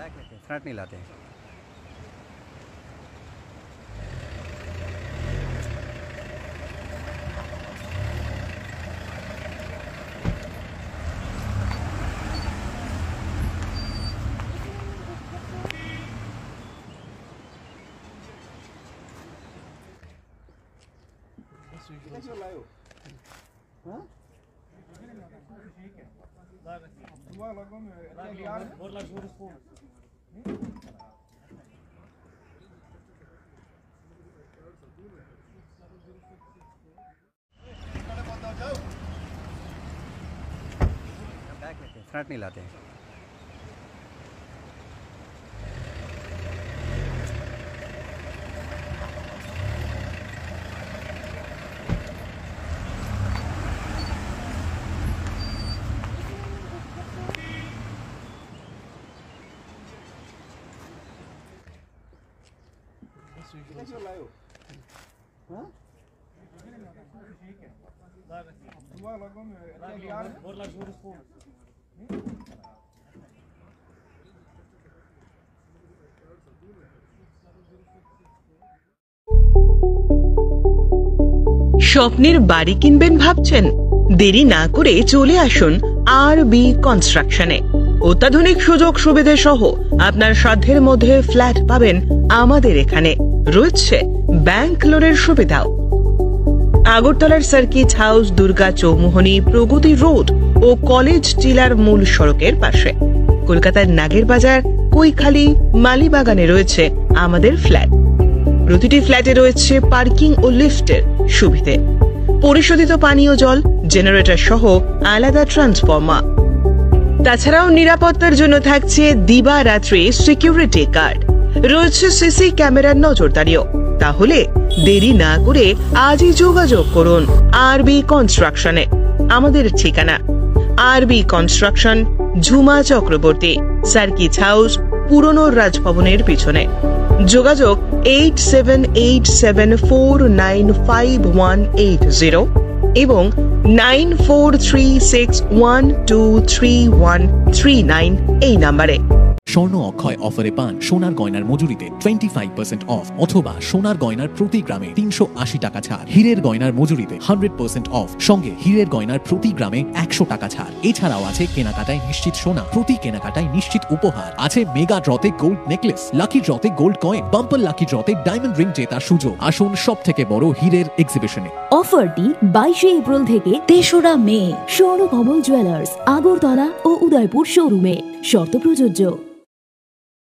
Back लेते हैं, front नहीं लाते हैं। बैक लेते हैं, फ्रंट नहीं लाते हैं। স্বপ্নের বাড়ি কিনবেন ভাবছেন? দেরি না করে চলে আসুন আরবি কনস্ট্রাকশনে। অত্যাধুনিক সুযোগ সুবিধা সহ আপনার সাধ্যের মধ্যে ফ্ল্যাট পাবেন আমাদের এখানে। রয়েছে ব্যাংক লোনের সুবিধাও। আগরতলার সার্কিট হাউস, দুর্গা চৌমুহনী, প্রগতি রোড ও কলেজ টিলার মূল সড়কের পাশে। কলকাতার নাগের বাজার, কৈখালি, মালিবাগানে রয়েছে আমাদের ফ্ল্যাট। প্রতিটি ফ্ল্যাটে রয়েছে পার্কিং ও লিফটের সুবিধে, পরিশোধিত পানীয় জল, জেনারেটর সহ আলাদা ট্রান্সফরমার। তাছাড়াও নিরাপত্তার জন্য থাকছে দিবারাত্রি সিকিউরিটি গার্ড, রয়েছে সিসি ক্যামেরার নজরদারিও। তাহলে দেরি না করে আজই যোগাযোগ করুন আরবি কনস্ট্রাকশনে। আমাদের ঠিকানা আরবি construction, Jhuma Chakraborty, circuit house, পুরনো রাজভবনের পিছনে। যোগাযোগ 8787495180 এবং 9436123139 এই নাম্বারে। স্বর্ণ অক্ষয় অফারে পান সোনার গয়নার মজুরিতে 25% অফ অথবা সোনার গয়নার প্রতি গ্রামে 380 টাকা ছাড়। হীরের গয়নার মজুরিতে 100% অফ, সঙ্গে হীরের গয়নার প্রতি গ্রামে 100 টাকা ছাড়। এছাড়াও আছে কেনাকাটায় নিশ্চিত সোনা, প্রতি কেনাকাটায় নিশ্চিত উপহার। আছে মেগা ড্রতে গোল্ড নেকলেস, লাকি ড্রতে গোল্ড কয়েন, বাম্পার লাকি ড্রতে ডায়মন্ড রিং জেতার সুযোগ। আসুন সব থেকে বড় হীরের এক্সিবিশনে। অফারটি 22 এপ্রিল থেকে 3রা মে স্বর্ণকমল জুয়েলার্স, আগরতলা ও উদয়পুর শোরুমে। শর্ত প্রযোজ্য।